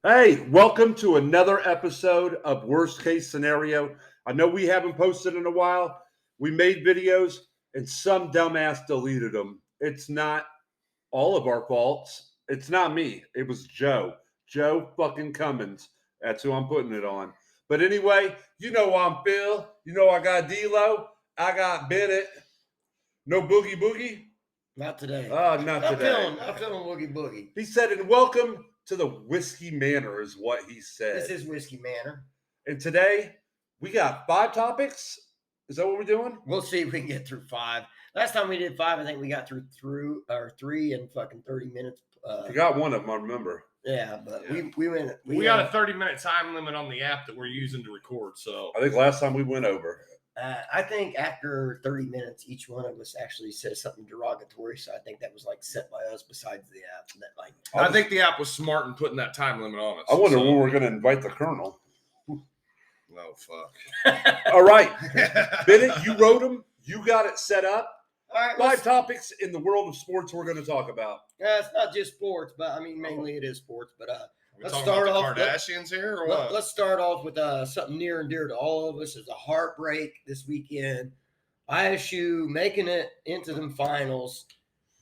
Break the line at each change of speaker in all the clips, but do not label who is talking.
Hey, welcome to another episode of Worst Case Scenario. I know we haven't posted in a while. We made videos and some dumbass deleted them. It's not all of our faults. It's not me. It was Joe. Joe fucking Cummins. That's who I'm putting it on. But anyway, you know I'm Phil. You know I got D-Lo. I got Bennett. No Boogie Boogie?
Not today.
Not today.
I'm feeling Woogie Boogie.
He said, and welcome to the Whiskey Manor is what he said.
This is Whiskey Manor.
And today we got 5 topics. Is that what we're doing?
We'll see if we can get through 5. Last time we did 5, I think we got through 3 in fucking 30 minutes.
You got one of them, I remember.
Yeah, but
Yeah.
we went.
We got a 30-minute time limit on the app that we're using to record. So
I think last time we went over.
I think after 30 minutes, each one of us actually says something derogatory. So I think that was like set by us. Besides the app, that like
I think the app was smart in putting that time limit on us.
I wonder when we're going to invite the Colonel.
Oh fuck!
All right, Bennett, you wrote them. You got it set up.
All right,
5 topics in the world of sports we're going to talk about.
it's not just sports, but I mean mainly it is sports. But
we
let's
talking
start
about
off.
the Kardashians here, or what?
Let's start off with something near and dear to all of us. Is a heartbreak this weekend. ISU making it into them finals,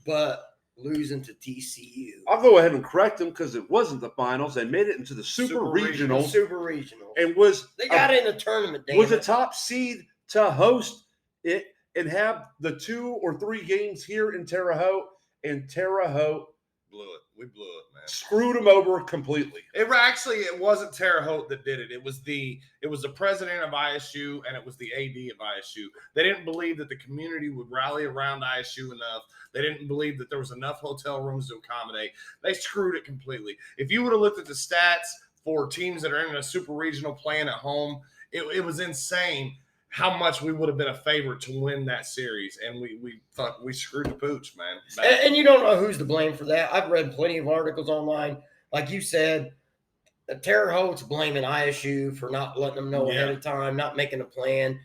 but losing to TCU.
I'll go ahead and correct them because it wasn't the finals. They made it into the Super Regionals.
Super Regional.
And was
They got it in the tournament.
was a top seed to host it and have the 2 or 3 games here in Terre Haute, and Terre Haute
blew it. We blew it, man.
screwed them over completely.
It wasn't Terre Haute that did it. It was the president of ISU and it was the AD of ISU. They didn't believe that the community would rally around ISU enough. They didn't believe that there was enough hotel rooms to accommodate. They screwed it completely. If you would have looked at the stats for teams that are in a super regional playing at home, it was insane how much we would have been a favorite to win that series, and we screwed the pooch, man.
And you don't know who's to blame for that. I've read plenty of articles online, like you said. Terre Haute's blaming ISU for not letting them know ahead of time, not making a plan.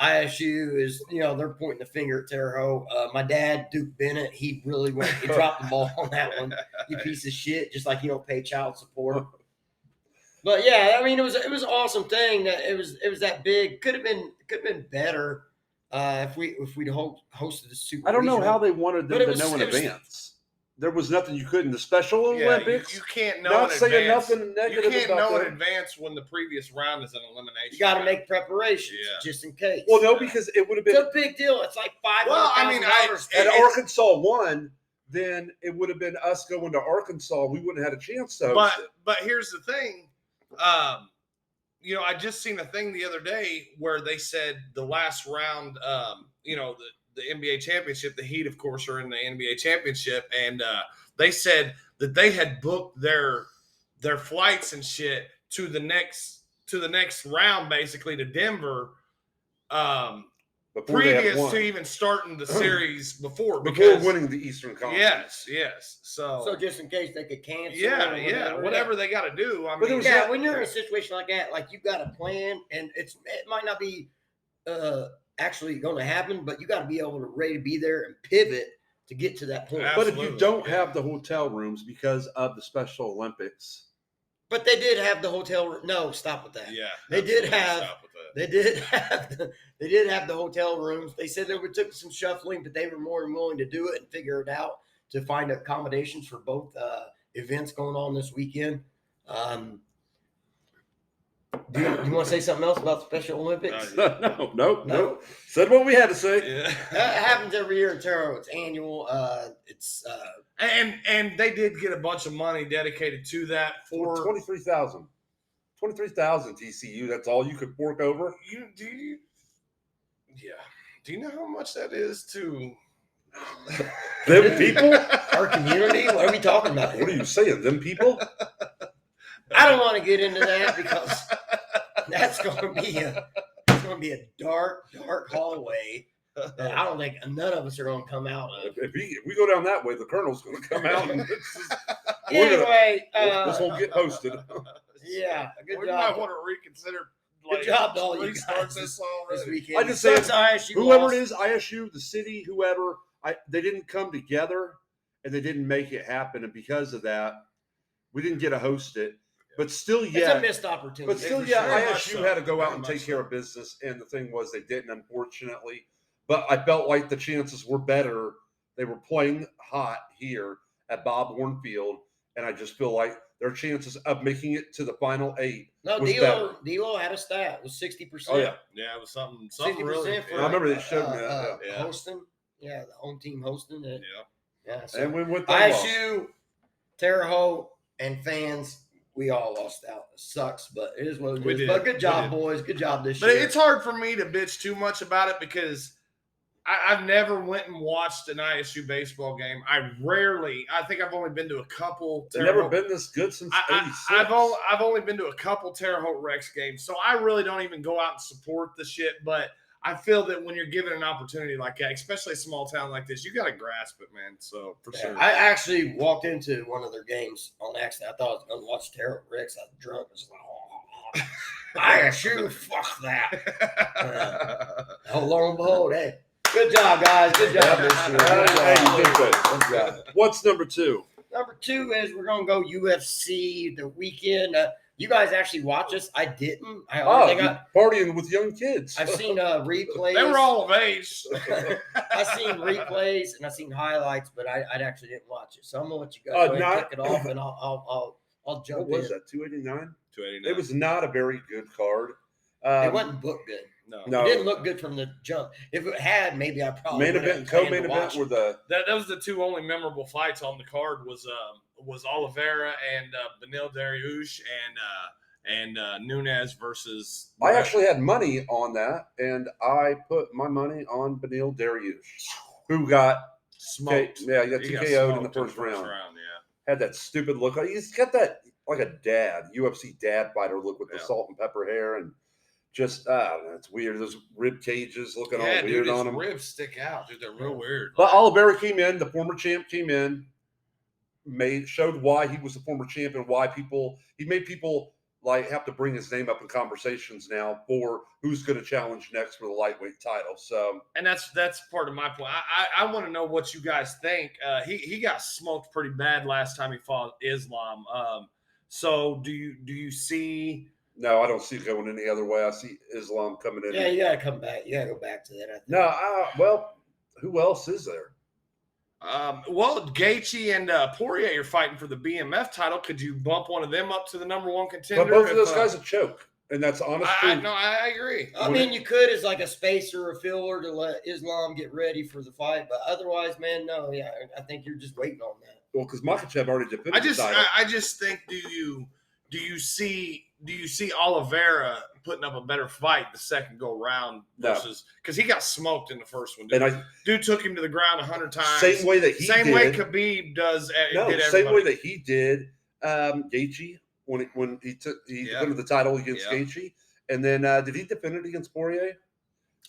ISU is, they're pointing the finger at Terre Haute. My dad, Duke Bennett, he really he dropped the ball on that one. You piece of shit, just like you don't pay child support. But yeah, I mean, it was an awesome thing that it was that big. Could have been better if we'd hosted the Super.
I don't know
Regional.
how they wanted them to know in advance. There was nothing you couldn't. The Special Olympics.
You can't know
not
in
saying
advance.
nothing negative.
You can't
about
know
that.
in advance when the previous round is an elimination.
You got to make preparations just in case.
Well, no, because it would have been
It's a big deal. It's like $500,000.
Had Arkansas won, then it would have been us going to Arkansas. We wouldn't have had a chance to host it.
But here's the thing. I just seen a thing the other day where they said the last round, the NBA championship, the Heat, of course, are in the NBA championship. And they said that they had booked their flights and shit to the next round, basically to Denver, previous to even starting the series before
winning the Eastern Conference.
Yes. So
just in case they could cancel.
Whatever they got to do. I mean,
when you're in a situation like that, like you got a plan, and it might not be actually going to happen, but you got to be able to ready to be there and pivot to get to that point.
But if you don't have the hotel rooms because of the Special Olympics.
But they did have the hotel room. No, stop with that.
Yeah,
they did have the hotel rooms. They said they took some shuffling, but they were more than willing to do it and figure it out to find accommodations for both events going on this weekend. Do you want to say something else about Special Olympics?
No. Said what we had to say.
Yeah.
That happens every year in Terre Haute. It's annual.
And they did get a bunch of money dedicated to that for
$23,000. $23,000 TCU. That's all you could fork over.
Do you know how much that is to
them people?
Our community? What are we talking about here?
What are you saying? Them people?
I don't want to get into that because that's going to be a dark hallway that I don't think none of us are going to come out of.
If we go down that way, the Colonel's going to come out. And
anyway,
this won't get posted.
Yeah,
we
job.
might want to reconsider.
Good job to all you guys
this
weekend.
I just say
ISU
whoever
lost.
it is, ISU, the city, whoever, they didn't come together and they didn't make it happen, and because of that, we didn't get to host it. But still,
It's
yeah.
a missed opportunity.
But still,
for
yeah,
sure. Very much
ISU
so.
had to go out
Very
and
much
take care
so.
of business, and the thing was they didn't, unfortunately. But I felt like the chances were better. They were playing hot here at Bob Warren Field, and I just feel like their chances of making it to the final 8
No,
was better.
D'Lo had a stat. It was 60%.
Oh yeah,
Yeah, it was something
60%
really.
for
I remember they showed me that.
Yeah.
hosting. Yeah, the home team hosting it.
Yeah.
Yeah, so
And we went that lost.
ISU, Terre Haute, and fans, we all lost out. It sucks, but it is what it
We
is.
did.
But good
We
job,
did.
boys. Good job this
But
year.
it's hard for me to bitch too much about it because I've never went and watched an ISU baseball game. I think I've only been to a couple.
They've
Terre
never
Haute-
been this good since '86.
I've only been to a couple Terre Haute Rex games, so I really don't even go out and support the shit. But I feel that when you're given an opportunity like that, especially a small town like this, you got to grasp it, man. So for
Yeah,
sure.
I actually walked into one of their games on accident. I thought I was going to watch Terre Haute Rex. I was drunk. I was like, ISU, fuck that. Oh, lo and behold, hey. Good job, guys. Good job this year. Good
Hey,
job.
you did good.
Good job.
What's number 2?
Number 2 is we're gonna go UFC the weekend. You guys actually watch us? I didn't. I
Oh,
think
partying with young kids.
I've seen replays.
They were all of age.
I've seen replays and I've seen highlights, but I actually didn't watch it. So I'm gonna let you guys go ahead and kick it off, and I'll jump
What was
in.
that? 289.
289.
It was not a very good card.
It wasn't booked good.
No.
It didn't look good from the jump. If it had, maybe I probably
Main
would have
event,
planned
co-main
to
event
watch
were
it.
the.
Those are the two only memorable fights on the card was Oliveira and Benil Dariush and Nunes versus.
I actually had money on that, and I put my money on Benil Dariush, who got
smoked.
he got
He got
TKO'd in the
smoked
first round.
Yeah.
Had that stupid look. He's got that like a dad, UFC dad fighter look with the
Yeah.
salt and pepper hair, and just it's weird. Those rib cages looking all
Yeah,
weird
dude, his
on him.
ribs stick out, dude. They're real weird.
But Oliveira came in, the former champ came in, showed why he was the former champ and why he made people like have to bring his name up in conversations now for who's going to challenge next for the lightweight title. So,
and that's part of my point. I want to know what you guys think. He got smoked pretty bad last time he fought Islam. So do you see?
no, I don't see it going any other way. I see Islam coming in.
Yeah, you gotta come back. You gotta go back to that. I think.
No, well, who else is there?
Well, Gaethje and Poirier are fighting for the BMF title. Could you bump one of them up to the number one contender?
But both of those guys are choke, and that's honest truth.
I agree.
I mean, you could as like a spacer or a filler to let Islam get ready for the fight, but otherwise, man, no. Yeah, I think you're just waiting on that.
Well, because Makhachev already defended the title.
I just think do you see Oliveira putting up a better fight the second go round versus because he got smoked in the first one. Dude took him to the ground 100 times.
Same way that he did.
way Khabib does.
No,
did
same way
everybody.
that he did Gaethje when he defended the title against Gaethje, and then did he defend it against Poirier?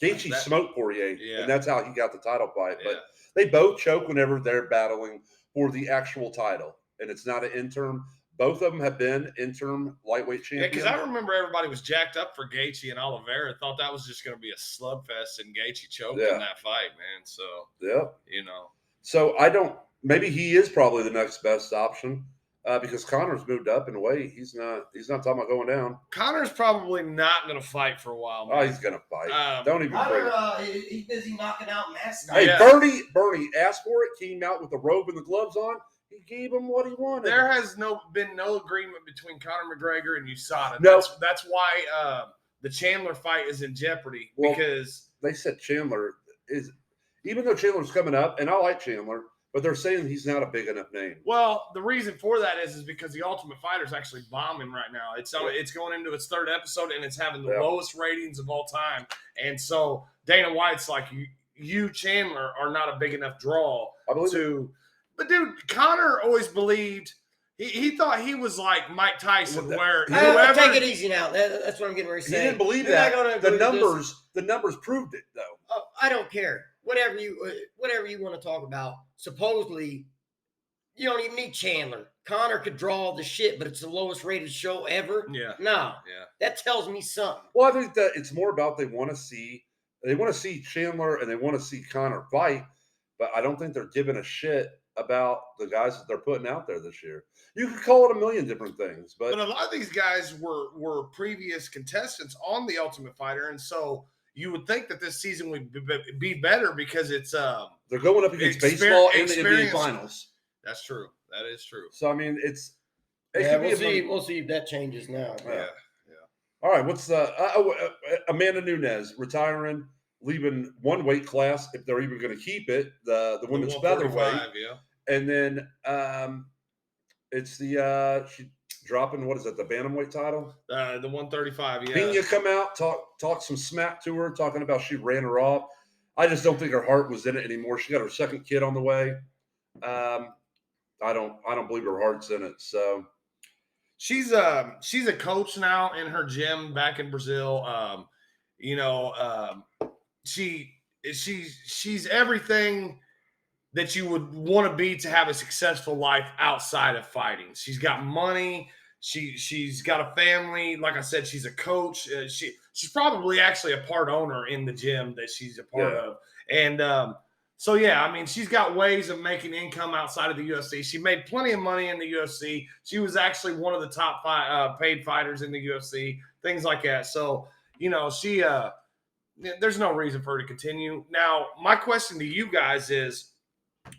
Gaethje smoked Poirier, and that's how he got the title fight. But they both choke whenever they're battling for the actual title, and it's not an interim. Both of them have been interim lightweight champions.
Yeah, because I remember everybody was jacked up for Gaethje and Oliveira. Thought that was just going to be a slugfest, and Gaethje choked in that fight, man. So
So I don't. Maybe he is probably the next best option because Connor's moved up in a way. He's not talking about going down.
Connor's probably not going to fight for a while, man.
Oh, he's going to fight. Don't even bring it.
He's busy knocking out mascots.
Hey, Bernie asked for it. Came out with the robe and the gloves on. He gave him what he wanted.
There has been no agreement between Conor McGregor and USADA.
No.
That's why the Chandler fight is in jeopardy because
they said Chandler is, even though Chandler's coming up, and I like Chandler, but they're saying he's not a big enough name.
Well, the reason for that is because the Ultimate Fighter is actually bombing right now. It's going into its third episode and it's having the lowest ratings of all time. And so Dana White's like, you Chandler are not a big enough draw to. But dude, Conor always believed he thought he was like Mike Tyson, where whoever
take it easy now. That's what I'm getting ready to say.
He didn't believe that. The numbers proved it, though.
Oh, I don't care. Whatever you want to talk about. Supposedly, you don't even need Chandler. Conor could draw the shit, but it's the lowest rated show ever.
Yeah.
No. Yeah. That tells me something.
Well, I think that it's more about they want to see Chandler and they want to see Conor fight, but I don't think they're giving a shit about the guys that they're putting out there this year. You could call it a million different things,
But
but
a lot of these guys were previous contestants on the Ultimate Fighter, and so you would think that this season would be better because it's
they're going up against
Exper-
baseball in the NBA
experience-
Finals.
that's true. That is true.
So I mean, it
Yeah,
could be
we'll
a
see.
money-
We'll see if that changes now.
Yeah.
All right, what's Amanda Nunes retiring, leaving one weight class if they're even going to keep it, the women's featherweight,
145, yeah.
and then it's the she dropping what is it, the bantamweight title?
The 135, yeah.
Pena come out, talk some smack to her, talking about she ran her off. I just don't think her heart was in it anymore. She got her second kid on the way. I don't believe her heart's in it. So
She's a coach now in her gym back in Brazil. She's everything that you would want to be to have a successful life outside of fighting. She's got money. She's got a family. Like I said, she's a coach. She's probably actually a part owner in the gym that she's a part of. And so, yeah, I mean, she's got ways of making income outside of the UFC. She made plenty of money in the UFC. She was actually one of the top paid fighters in the UFC, things like that. So, there's no reason for her to continue. Now, my question to you guys is,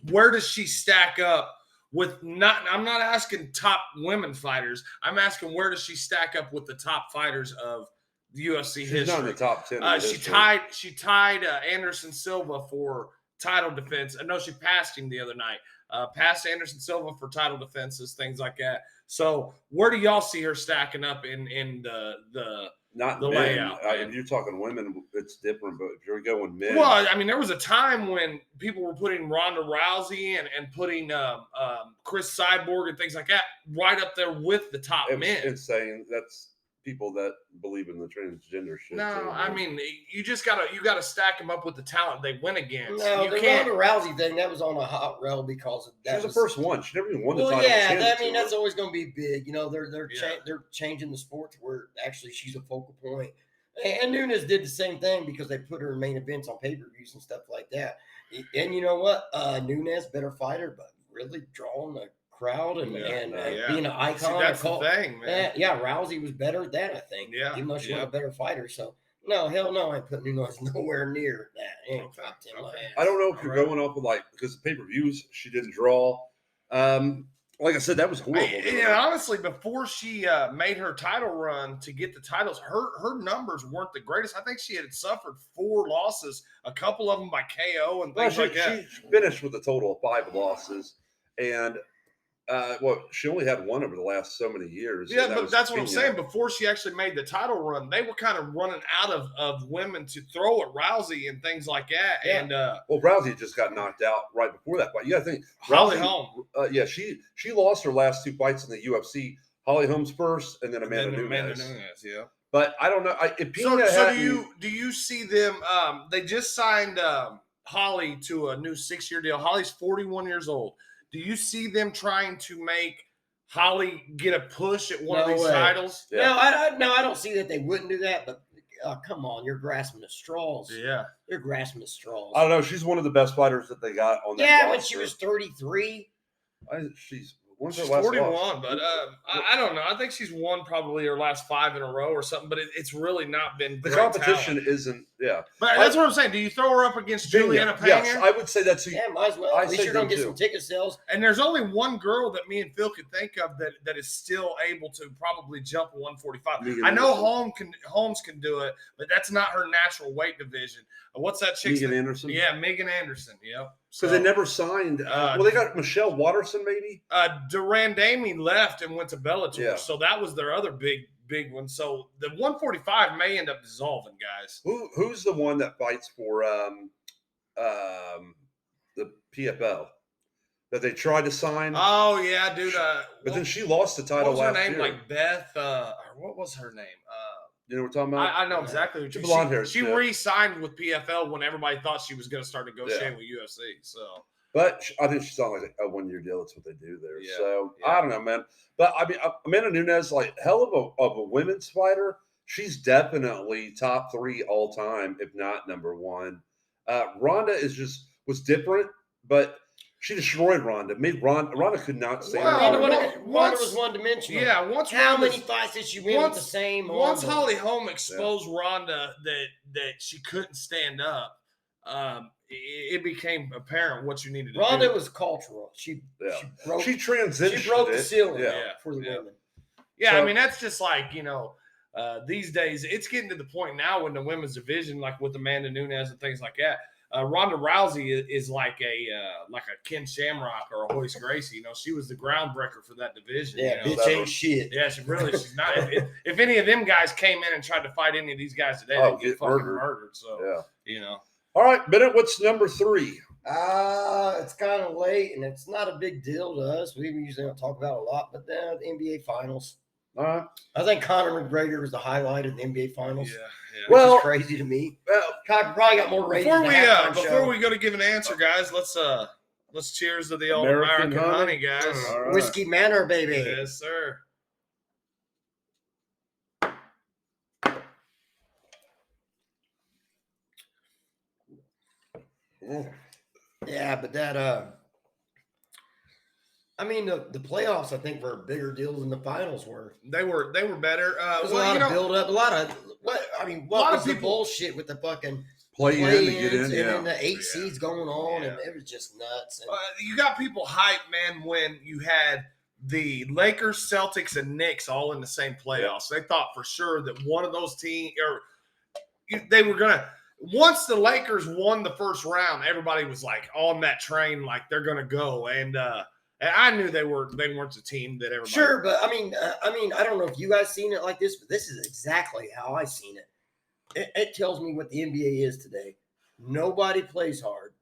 where does she stack up with I'm not asking top women fighters. I'm asking where does she stack up with the top fighters of the UFC
she's
history?
not in the top 10. in
She
history.
tied Anderson Silva for title defense. I know she passed him the other night. Passed Anderson Silva for title defenses, things like that. So where do y'all see her stacking up in the
Not
the
men.
layout, man.
If you're talking women, it's different. But if you're going men,
Well, I mean, there was a time when people were putting Ronda Rousey and putting Chris Cyborg and things like that right up there with the top
it's
men.
insane. That's people that believe in the transgender shit.
No,
too,
I
man.
mean, you gotta stack them up with the talent they win against.
No,
you
the
can't.
Ronda Rousey thing, that was on a hot rail because of
she
that.
was the first one. She never even won the
Well,
title.
yeah,
Handed
I
to
mean
her.
that's always going to be big. You know, they're
Yeah.
they're changing the sport to where actually she's a focal point. And Nunes did the same thing because they put her in main events on pay-per-views and stuff like that. And you know what? Nunes, better fighter, but really drawing the crowd and
Yeah.
being an icon.
See, that's the
cult.
thing, man.
Yeah, Rousey was better at that, I think.
Yeah,
Even though she was
yeah.
a better fighter. So, no, hell no, I ain't putting Nunes nowhere near that. Ain't
Okay,
top 10 my
okay.
ass.
I don't know if you're
Alright.
going off of because the pay-per-views she didn't draw. Like I said, that was horrible.
Honestly, before she made her title run to get the titles, her numbers weren't the greatest. I think she had suffered 4 losses, a couple of them by KO and
Well,
things like that.
she finished with a total of 5 losses, and she only had one over the last so many years.
Yeah,
and that
but
was
that's what I'm
Pena.
saying. Before she actually made the title run, they were kind of running out of women to throw at Rousey and things like that.
Yeah.
And
Well, Rousey just got knocked out right before that fight. You got to think
Holly
Rousey-
Holm.
Yeah, she lost her last 2 fights in the UFC. Holly Holmes first, and then Amanda Nunes.
Yeah.
But I don't know. If
So
Pena
do you see them? They just signed Holly to a new 6-year deal. Holly's 41 years old. Do you see them trying to make Holly get a push at one of
No
these
way.
titles?
Yeah.
No, I don't see that they wouldn't do that, but come on, you're grasping at straws.
Yeah.
You're grasping at straws.
I don't know. She's one of the best fighters that they got on that
Yeah, when
roster.
she was 33.
When's her
She's
last
41,
loss?
but I don't know. I think she's won probably her last 5 in a row or something, but it's really not been
The
great
competition
talent.
isn't. Yeah,
But that's what I'm saying. Do you throw her up against Juliana Pena?
Yes, I would say that's.
Yeah, might as well.
I
At least
say
you're going
them
to get
too.
some ticket sales.
And there's only one girl that me and Phil could think of that is still able to probably jump 145.
Megan
I know
Anderson.
Holmes can do it, but that's not her natural weight division. What's that chick's
Megan
name?
Anderson.
Yeah, Megan Anderson. Yep.
Because they never signed. Well, they got Michelle Watterson, maybe.
Durandamy left and went to Bellator,
Yeah.
so that was their other big one. So the 145 may end up dissolving, guys.
Who's the one that fights for the PFL that they tried to sign?
Oh yeah, dude.
but then she lost the
what
title
was her
last
name?
year.
Like Beth. Or what was her name?
You know what we're talking about?
I know exactly what
She's
you
blonde hair,
She
yeah.
re-signed with PFL when everybody thought she was going to start negotiating with UFC. So
But I think she's on like a 1-year deal. That's what they do there.
Yeah,
So
yeah.
I don't know, man. But I mean, Amanda Nunes, like hell of a women's fighter. She's definitely top 3 all time, if not number 1. Ronda was different, but She destroyed Ronda. Made Ronda could not stand
Well,
her.
Ronda
once-
was one dimensional.
Yeah, once
How
Ronda's-
many fights did she win with the same
Once
arm?
Holly Holm exposed Ronda that she couldn't stand up, it became apparent what you needed to
Ronda
do.
was cultural. She broke,
She transitioned.
she broke the
it.
ceiling
Yeah.
for the
Yeah.
women.
Yeah,
So-
I mean that's just like these days it's getting to the point now in the women's division, like with Amanda Nunes and things like that. Ronda Rousey is like a Ken Shamrock or a Hoist Gracie. She was the groundbreaker for that division.
Yeah,
you know?
bitch ain't shit.
Yeah, she's not. If any of them guys came in and tried to fight any of these guys today,
Oh,
they'd get
get
fucking
murdered.
murdered. So
Yeah. All right, Bennett. What's number 3?
It's kind of late, and it's not a big deal to us. We usually don't talk about it a lot, but the NBA Finals.
All right.
I think Conor McGregor was the highlight of the NBA Finals.
yeah.
Which
Well-
is crazy to me.
Well,
Conor probably got more ratings.
Before we go to give an answer, guys, let's cheers to the old American honey, guys.
All right.
Whiskey Manor, baby.
Yes, sir.
Yeah, but that I mean the playoffs I think were a bigger deal than the finals were.
They were better.
There's a lot of build up, a lot of what
lot of
was the
people-
bullshit with the fucking
play in to get
play-ins
in.
and
Yeah.
then the 8 seeds going on, and
Yeah.
it was just nuts. And
You got people hyped, man, when you had the Lakers, Celtics, and Knicks all in the same playoffs. They thought for sure that one of those teams, or they were gonna. Once the Lakers won the first round, everybody was like on that train, like they're gonna go. And I knew they weren't the team that everybody.
sure, but I mean, I don't know if you guys seen it like this, but this is exactly how I seen it. It tells me what the NBA is today. Nobody plays hard.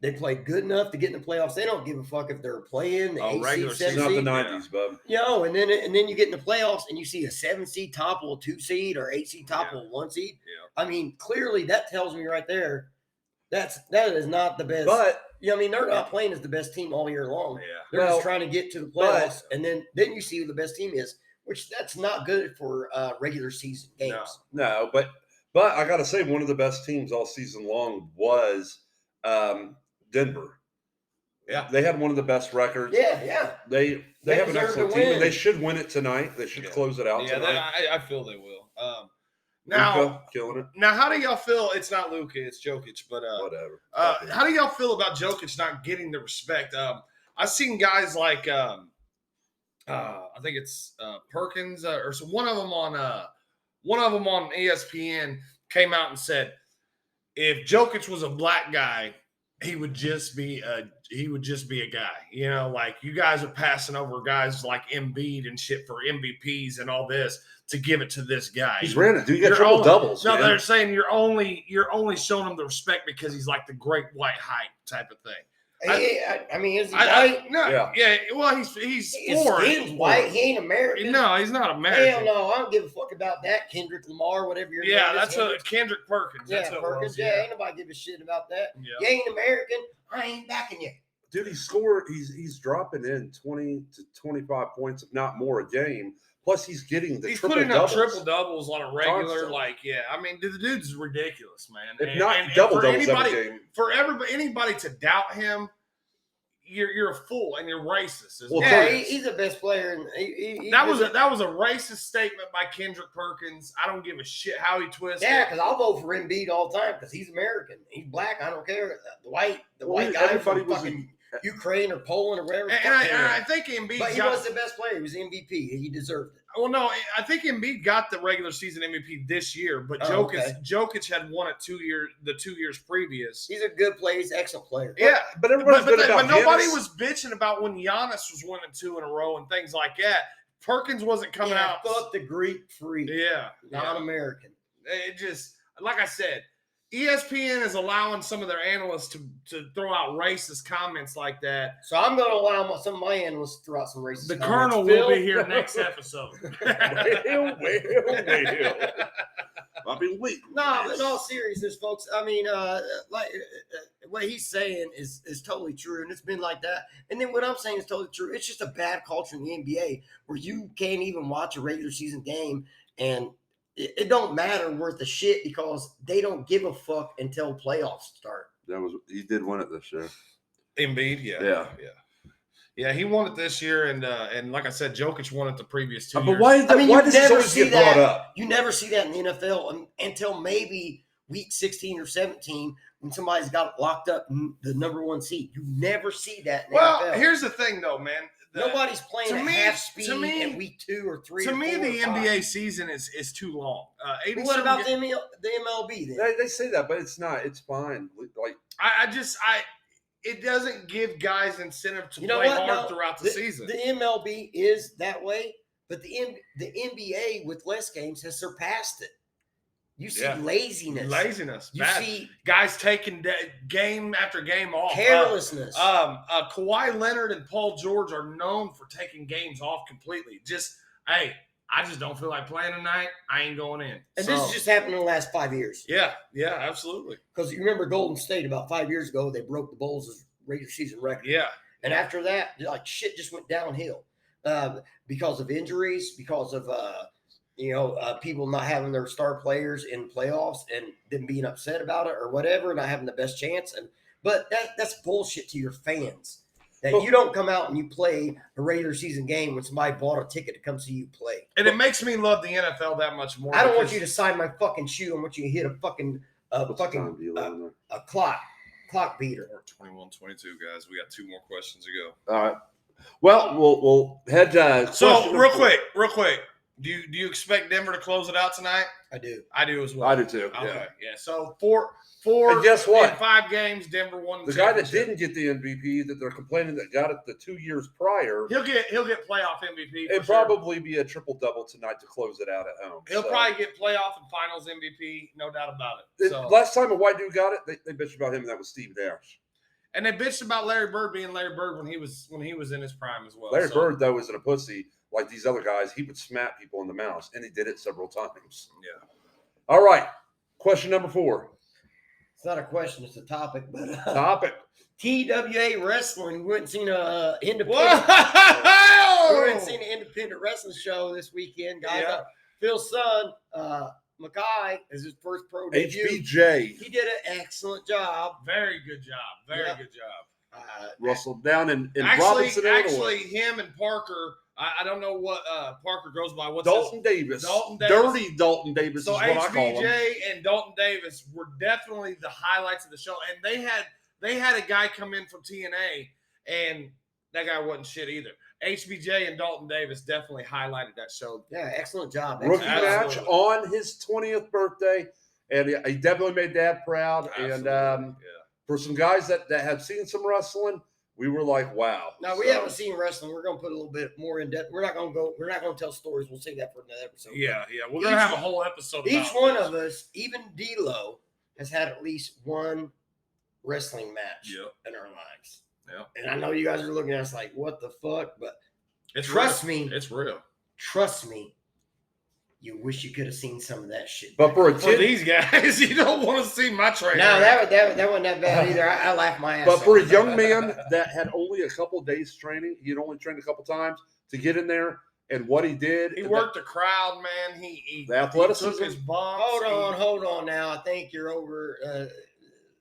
They play good enough to get in the playoffs. They don't give a fuck if they're playing the 8
regular
seed,
It's
7
not the
seed.
90s, bub.
And then you get in the playoffs and you see a 7 seed topple a 2 seed or 8 seed topple a 1 seed.
Yeah.
I mean, clearly that tells me right there that is not the best.
But
they're not playing as the best team all year long.
Yeah.
They're
Well,
just trying to get to the playoffs, and then you see who the best team is, which that's not good for regular season games.
no, but I got to say, one of the best teams all season long was Denver.
Yeah.
They had one of the best records.
Yeah.
They
They
have an
deserve
excellent
to
team,
win.
and they should win it tonight. They should
Yeah.
close it out
Yeah,
tonight.
I feel they will. Now,
Luka killing it.
now, how do y'all feel? It's not Luka, it's Jokic, but
Whatever.
how do y'all feel about Jokic not getting the respect? I've seen guys like I think it's Perkins or one of them on ESPN came out and said if Jokic was a black guy, he would just be a guy. Like you guys are passing over guys like Embiid and shit for MVPs and all this to give it to this guy.
He's ran it, dude. You got
You're
triple
only-
doubles.
No,
man.
they're saying you're only showing him the respect because he's like the great white height type of thing.
I mean, is he white?
No,
Yeah.
yeah. Well, he's
His skin's white. He ain't American.
No, he's not American.
Hell no, I don't give a fuck about that. Kendrick Lamar, whatever your
Yeah,
name is.
that's
Hendricks.
Kendrick Perkins.
Yeah,
That's what
Perkins.
it was.
Yeah, ain't nobody give a shit about that.
Yeah.
You ain't American. I ain't backing you.
Dude, he's dropping in 20 to 25 points, if not more, a game. Plus, he's getting the
He's
triple
putting up
doubles.
triple doubles on a regular,
Constantly.
I mean, the dude's ridiculous, man.
If
And-
not
and
double
for
doubles
anybody,
every game.
for anybody to doubt him, you're a fool and you're racist.
Well,
Yeah,
Perkins.
he's the best player. And
that was a racist statement by Kendrick Perkins. I don't give a shit how he twists.
Yeah,
it.
because I'll vote for Embiid all the time because he's American. He's black. I don't care. The white
Well,
guy
everybody
from
was
fucking Ukraine or Poland or whatever.
And
fuck
I,
him.
and I think Embiid
But he
got.
was the best player. He was MVP. He deserved it.
Well, no, I think Embiid got the regular season MVP this year, but
Oh,
Jokic had won it 2 years previous.
He's a good player. He's an excellent player.
Yeah,
But everybody's good about
but nobody
Giannis.
was bitching about when Giannis was winning 2 in a row and things like that. Perkins wasn't coming
Yeah,
out.
fuck the Greek freak.
Yeah,
Non-American.
It just like I said, ESPN is allowing some of their analysts to throw out racist comments like that.
So I'm going to allow some of my analysts to throw out some racist
The
comments.
Colonel
Phil?
will be here next episode.
well. I've been waiting.
No, but in all seriousness, folks, I mean, what he's saying is totally true, and it's been like that. And then what I'm saying is totally true. It's just a bad culture in the NBA where you can't even watch a regular season game, and it don't matter worth a shit because they don't give a fuck until playoffs start.
He did win it this year.
Embiid, yeah. He won it this year, and like I said, Jokic won it the previous 2
But
years.
why
I mean,
why
you
does this
never
always
see
get brought
that.
up?
You never see that in the NFL until maybe week 16 or 17 when somebody's got locked up the number one seed. You never see that in the
Well,
NFL.
here's the thing, though, man.
Nobody's playing
to
at
me-
half speed
to me-
at week 2 or 3
To
or
me,
4
the
or 5.
NBA season is too long.
Well,
87
what about
ga-
the MLB then?
They say that, but it's not. It's fine. Like
it doesn't give guys incentive to
You know
play
what?
hard
No,
throughout the season.
The MLB is that way, but the NBA with less games has surpassed it. You see
Yeah.
laziness. You
bad.
see
Guys taking game after game off.
carelessness.
Kawhi Leonard and Paul George are known for taking games off completely. I just don't feel like playing tonight. I ain't going in.
and this has just happened in the last 5 years.
yeah, absolutely.
Because you remember Golden State about 5 years ago, they broke the Bulls' regular season record.
Yeah,
And after that, like shit just went downhill because of injuries, because of people not having their star players in playoffs and them being upset about it or whatever, not having the best chance. But that's bullshit to your fans. That
Well-
you don't come out and you play a regular season game when somebody bought a ticket to come see you play.
and it makes me love the NFL that much more.
I don't want
because-
you to sign my fucking shoe. I want you to hit a fucking a clock beater.
We're 21-22, guys. We got 2 more questions to go.
all right. Well, we'll head to
So
question
real
number
quick. Do you expect Denver to close it out tonight?
I do.
I do as well.
I do too.
Okay,
Yeah.
yeah. So four
And guess what?
in 5 games, Denver won
The guy that
championship.
didn't get the MVP that they're complaining that got it the 2 years prior,
He'll get playoff MVP.
it'd
for sure.
probably be a triple double tonight to close it out at home.
He'll
So,
probably get playoff and finals MVP, no doubt about it.
the
So,
last time a white dude got it, they bitched about him, and that was Steve Nash.
and they bitched about Larry Bird being Larry Bird when he was in his prime as well.
Larry
So,
Bird, though, isn't a pussy like these other guys. He would smack people in the mouth, and he did it several times.
Yeah.
All right. Question number 4.
It's not a question; it's a topic. But
Topic.
TWA Wrestling. We went and seen a independent.
Whoa!
We went and seen an independent wrestling show this weekend, guys.
Yeah.
Phil's son, Makai, is his first pro debut.
HBJ
He did an excellent job.
Very good job. Very
Yeah.
good job.
wrestled down in Robinson, Illinois.
Actually, him and Parker. I don't know what Parker goes by. What's
Dalton Davis.
Dalton Davis.
Dirty Dalton Davis
So
is what I call him.
HBJ and Dalton Davis were definitely the highlights of the show, and they had a guy come in from TNA, and that guy wasn't shit either. HBJ and Dalton Davis definitely highlighted that show.
Yeah, excellent job.
Rookie
Excellent.
match on his 20th birthday, and he definitely made Dad proud.
Absolutely.
And for some guys that have seen some wrestling, we were like, wow.
Now we
So,
haven't seen wrestling. We're gonna put a little bit more in depth. We're not gonna tell stories. We'll save that for another episode.
Yeah. We're gonna have a whole episode.
Each
about
one
this.
of us, even D-Lo, has had at least one wrestling match
Yep.
in our lives.
Yep.
And I know you guys are looking at us like, what the fuck? But
It's
trust
real.
me.
It's real.
trust me, you wish you could have seen some of that shit.
But for a
For
kid,
these guys, you don't want to see my trainer.
No, that wasn't that bad either. I laughed my ass
but
off.
for a young man that had only a couple days training, he had only trained a couple times to get in there, and what he did,
He worked the crowd, man. He
The athleticism.
He took his bumps.
Hold on now. I think you're over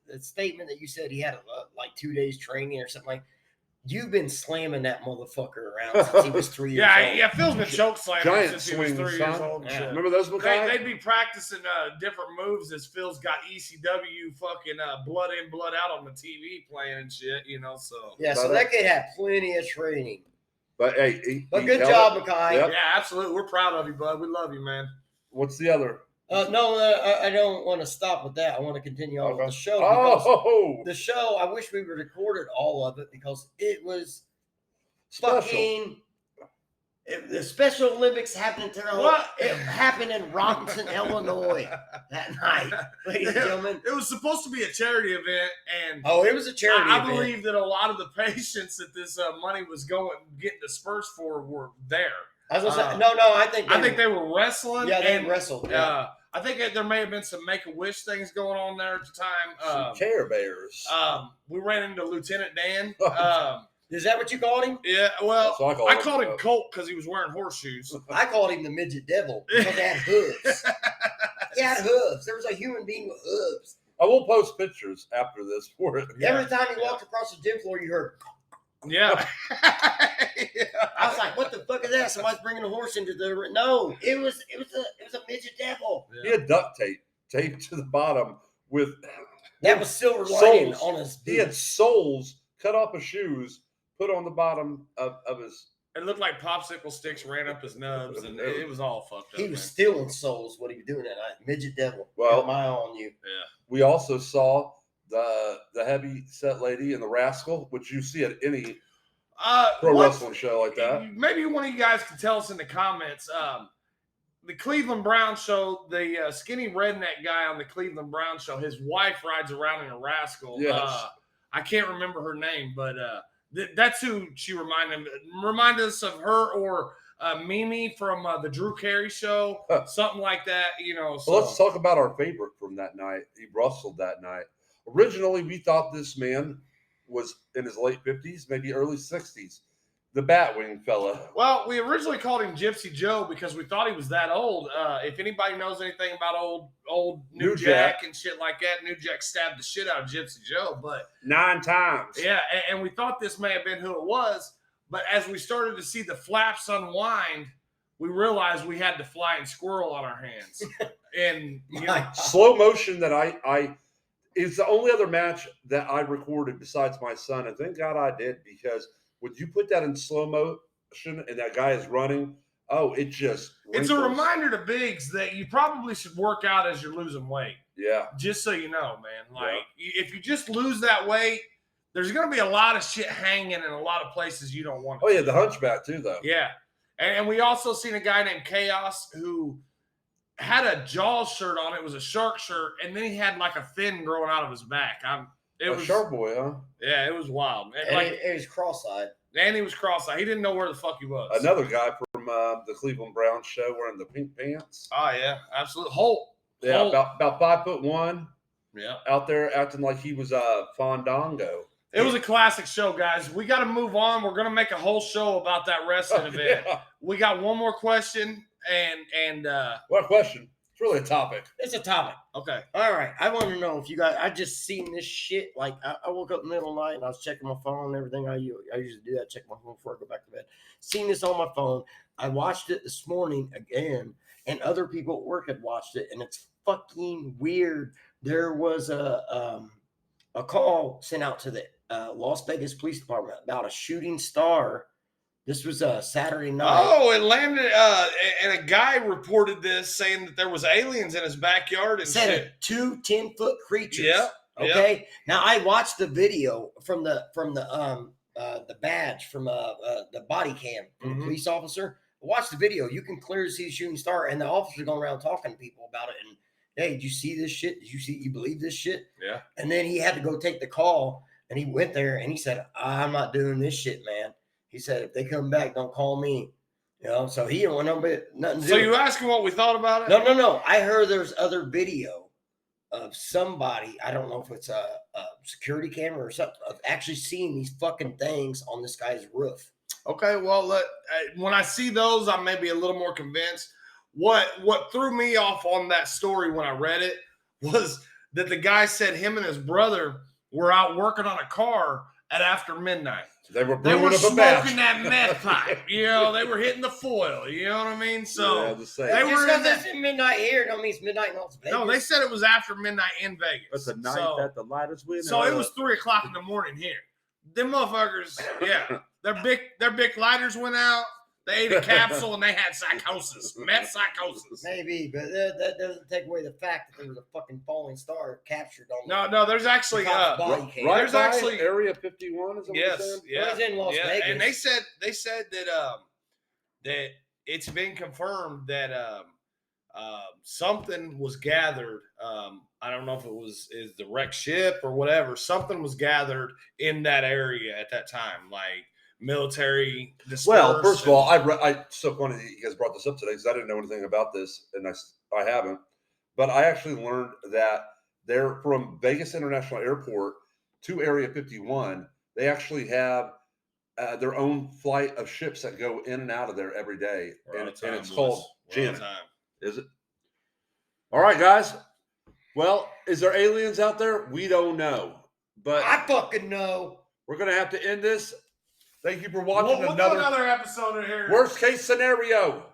the statement that you said he had like 2 days training or something like. You've been slamming that motherfucker around since he was 3 years old.
Yeah. Phil's been choke slamming
Giant
since he was 3
swings,
years
son.
old. and
Yeah.
shit.
Remember those, Makai?
They'd be practicing different moves as Phil's got ECW fucking blood in, blood out on the TV playing and shit, So
Yeah, so that kid had plenty of training.
But hey,
But
he
good
held
job,
it.
Makai.
Yep.
yeah, absolutely. We're proud of you, bud. We love you, man.
What's the other?
No, I don't want to stop with that. I want to continue on with the show. Because
Oh,
the show, I wish we recorded all of it because it was
special.
fucking. The Special Olympics happened in Terre Haute.
What?
It happened in Robinson, Illinois that night, ladies and gentlemen.
It was supposed to be a charity event, and
Oh, it was a charity
I
event.
believe that a lot of the patients that this money was getting dispersed for were there.
I was gonna say, no, I think
they were wrestling.
yeah, they
and,
wrestled. Yeah.
I think that there may have been some Make-A-Wish things going on there at the time.
Some Care Bears.
We ran into Lieutenant Dan.
Is that what you called him?
Yeah, well,
That's what
I
him.
called him Colt because he was wearing horseshoes.
I called him the midget devil because they had hooves. He had hooves. There was a human being with hooves.
I will post pictures after this for it.
Yeah.
Every time he walked across the gym floor, you heard.
Yeah.
I was like, "What the fuck is that? Somebody's bringing a horse into the." No, it was a midget devil.
He had duct tape taped to the bottom with.
That was silver lining
Soles.
on his.
He had
boots.
soles cut off his shoes, put on the bottom of his.
It looked like popsicle sticks ran up his nubs, and it was all fucked up.
He was
man.
stealing souls. What he was doing that night? Midget devil.
Well-
Got my eye on you.
Yeah.
We also saw the heavy set lady and the rascal, which you see at any pro
what-
wrestling show like that.
Maybe one of you guys can tell us in the comments. The Cleveland Brown show, the skinny redneck guy on the Cleveland Brown show, his wife rides around in a rascal.
Yes.
I can't remember her name, but that's who she reminded us of her or Mimi from the Drew Carey show, something like that. You know. So
So let's talk about our favorite from that night. He wrestled that night. Originally, we thought this man was in his late 50s, maybe early 60s. The Batwing fella.
Well, we originally called him Gypsy Joe because we thought he was that old. If anybody knows anything about old New
New
Jack and shit like that, New Jack stabbed the shit out of Gypsy Joe. But
9 times.
yeah, and we thought this may have been who it was. But as we started to see the flaps unwind, we realized we had the flying squirrel on our hands. And you know,
Slow motion that I is the only other match that I recorded besides my son. And thank God I did, because when you put that in slow motion and that guy is running, oh, it just
it's a
wrinkles.
reminder to Biggs that you probably should work out as you're losing weight.
Yeah.
Just so you know, man. Like, if you just lose that weight, there's going to be a lot of shit hanging in a lot of places you don't want.
Oh, yeah, the hunchback too, though.
Yeah. And we also seen a guy named Chaos who had a Jaws shirt on. It was a shark shirt, and then he had like a fin growing out of his back. It was
Shark Boy, huh?
Yeah, it was wild. And,
And it was cross-eyed.
and he was cross-eyed. He didn't know where the fuck he was.
Another guy from the Cleveland Browns show wearing the pink pants.
Oh yeah, absolutely. Holt.
Yeah,
Holt.
about 5'1",
Yeah.
out there acting like he was Fandango.
It was a classic show, guys. We got to move on. We're gonna make a whole show about that wrestling event.
Yeah.
We got one more question, and
What a question. It's really a topic.
It's a topic.
okay.
All right. I want to know if you guys. I just seen this shit. Like I woke up in the middle of the night and I was checking my phone and everything. I usually do that. Check my phone before I go back to bed. Seen this on my phone. I watched it this morning again, and other people at work had watched it, and it's fucking weird. There was a call sent out to the Las Vegas Police Department about a shooting star. This was a Saturday night.
Oh, it landed, and a guy reported this saying that there was aliens in his backyard and
Said
shit.
it, 2 10-foot creatures.
Yeah.
Okay. Now I watched the video from the badge from the body cam from
Mhm.
the police officer. Watch the video. You can clearly see the shooting star, and the officer going around talking to people about it. And hey, did you see this shit? Did you see? You believe this shit?
Yeah.
And then he had to go take the call, and he went there and he said, "I'm not doing this shit, man." He said, "If they come back, don't call me." You know, so he didn't want nothing to do.
So
with
you
it.
asking what we thought about it?
No. I heard there's other video of somebody, I don't know if it's a security camera or something, of actually seeing these fucking things on this guy's roof.
Okay, well, when I see those, I may be a little more convinced. What threw me off on that story when I read it was that the guy said him and his brother were out working on a car at after midnight.
They were
They were
brewing up a
smoking
batch.
that meth pipe. You know, they were hitting the foil. You know what I mean? So
Yeah, just saying.
they
Just
were in
because
that-
it's midnight here, don't mean it's midnight in Las Vegas.
no, they said it was after midnight in Vegas.
That's a night
So-
that the light is winning.
So it was 3:00 in the morning here. Them motherfuckers, yeah, their big lighters went out. They ate a capsule and they had psychosis, meth psychosis.
Maybe, but that doesn't take away the fact that there was a fucking falling star captured on
No, there's actually
body cam.
right
there's
by
actually-
Area 51. Is that what
yes,
you're saying?
yeah,
Well, it's in Las
yeah.
Vegas.
And they said that it's been confirmed that something was gathered. I don't know if is the wrecked ship or whatever. Something was gathered in that area at that time, like military.
Well,
dispersed
first of all,
and-
I so funny that you guys brought this up today because I didn't know anything about this, and I haven't. But I actually learned that they're from Vegas International Airport to Area 51. They actually have their own flight of ships that go in and out of there every day,
We're out
and
of time,
it's
boys.
called
We're out of
Janet.
time.
Is it? All right, guys. Well, is there aliens out there? We don't know. But
I fucking know.
we're going to have to end this. Thank you for
We'll
watching
do
another
another episode of here.
worst case scenario.